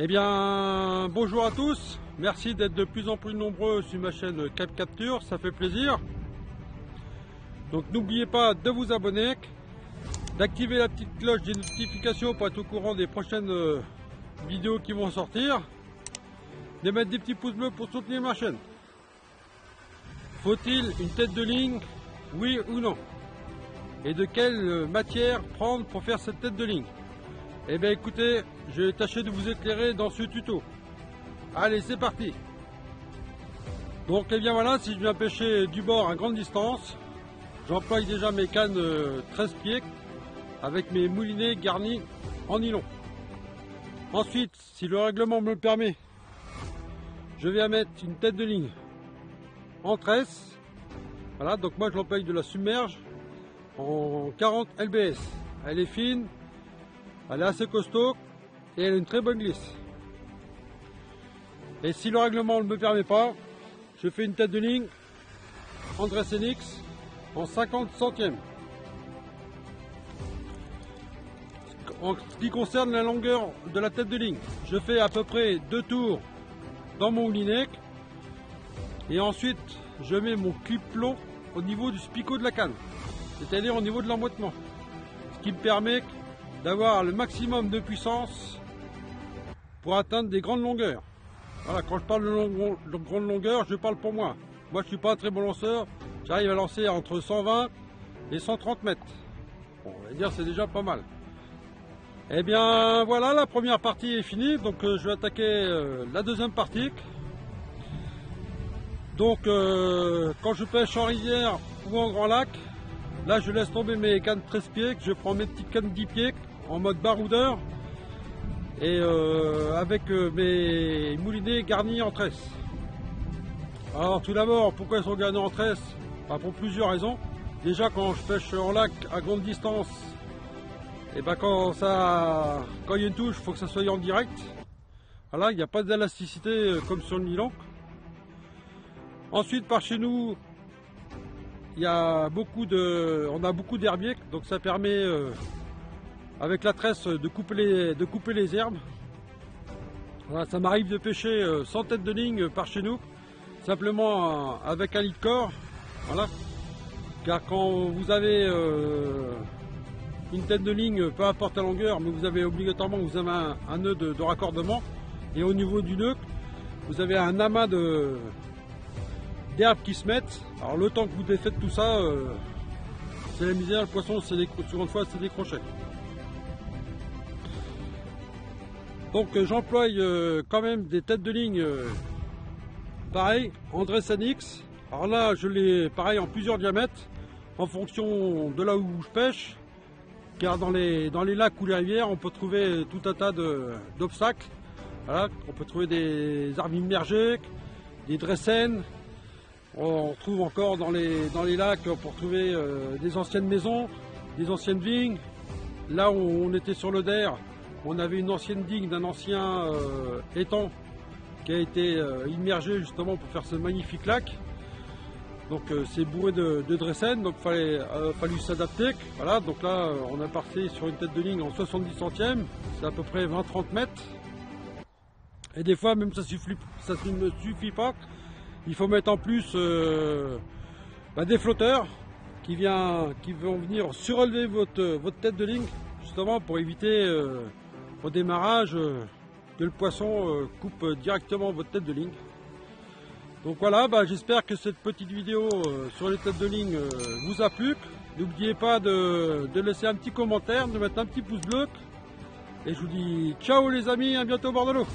Eh bien, bonjour à tous, merci d'être de plus en plus nombreux sur ma chaîne Cap Capture, ça fait plaisir. Donc n'oubliez pas de vous abonner, d'activer la petite cloche des notifications pour être au courant des prochaines vidéos qui vont sortir, de mettre des petits pouces bleus pour soutenir ma chaîne. Faut-il une tête de ligne, oui ou non? Et de quelle matière prendre pour faire cette tête de ligne? Eh bien écoutez, je vais tâcher de vous éclairer dans ce tuto. Allez, c'est parti. Donc eh bien voilà, si je viens pêcher du bord à grande distance, j'emploie déjà mes cannes 13 pieds avec mes moulinets garnis en nylon. Ensuite, si le règlement me le permet, je vais mettre une tête de ligne en tresse. Voilà, donc moi je l'emploie de la submerge en 40 lbs. Elle est fine, elle est assez costaud et elle a une très bonne glisse. Et si le règlement ne me permet pas, je fais une tête de ligne en Dress NX en 50 centièmes. En ce qui concerne la longueur de la tête de ligne, je fais à peu près 2 tours dans mon moulinet et ensuite je mets mon clip plomb au niveau du spicot de la canne, c'est-à-dire au niveau de l'emboîtement, ce qui me permet d'avoir le maximum de puissance pour atteindre des grandes longueurs. Voilà, quand je parle de grande longueur, je parle pour moi. Moi, je suis pas un très bon lanceur. J'arrive à lancer entre 120 et 130 mètres. Bon, on va dire c'est déjà pas mal. Eh bien, voilà, la première partie est finie. Donc, je vais attaquer la deuxième partie. Donc, quand je pêche en rivière ou en grand lac, là, je laisse tomber mes cannes 13 pieds. Je prends mes petites cannes 10 pieds en mode baroudeur. Et avec mes moulinets garnis en tresse. Alors tout d'abord, pourquoi ils sont garnis en tresse? Pour plusieurs raisons. Déjà quand je pêche en lac à grande distance, et quand il y a une touche, il faut que ça soit en direct. Voilà, il n'y a pas d'élasticité comme sur le nylon. Ensuite par chez nous, on a beaucoup d'herbiers, donc ça permet avec la tresse de couper les herbes. Voilà, ça m'arrive de pêcher sans tête de ligne par chez nous, simplement avec un lit de corps. Voilà. Car quand vous avez une tête de ligne, peu importe la longueur, mais vous avez obligatoirement un nœud de raccordement. Et au niveau du nœud, vous avez un amas d'herbes qui se mettent. Alors le temps que vous défaites tout ça, c'est la misère. Le poisson, souvent une fois, c'est des crochets. Donc j'emploie quand même des têtes de ligne pareil en Dress NX. Alors là je l'ai pareil en plusieurs diamètres en fonction de là où je pêche, car dans les lacs ou les rivières on peut trouver tout un tas d'obstacles. Voilà, on peut trouver des arbres immergés, des dressènes, on trouve encore dans les lacs, on peut trouver des anciennes maisons, des anciennes vignes. Là où on était sur le Der, on avait une ancienne digue d'un ancien étang qui a été immergé justement pour faire ce magnifique lac. Donc c'est bourré de dressènes, donc il fallu s'adapter. Voilà, donc là on est parti sur une tête de ligne en 70 centièmes, c'est à peu près 20-30 mètres. Et des fois même ça ne suffit pas, il faut mettre en plus des flotteurs qui vont venir surélever votre tête de ligne, justement pour éviter au démarrage que le poisson coupe directement votre tête de ligne. Donc voilà, j'espère que cette petite vidéo sur les têtes de ligne vous a plu. N'oubliez pas de laisser un petit commentaire, de mettre un petit pouce bleu. Et je vous dis ciao les amis, à bientôt au bord de l'eau.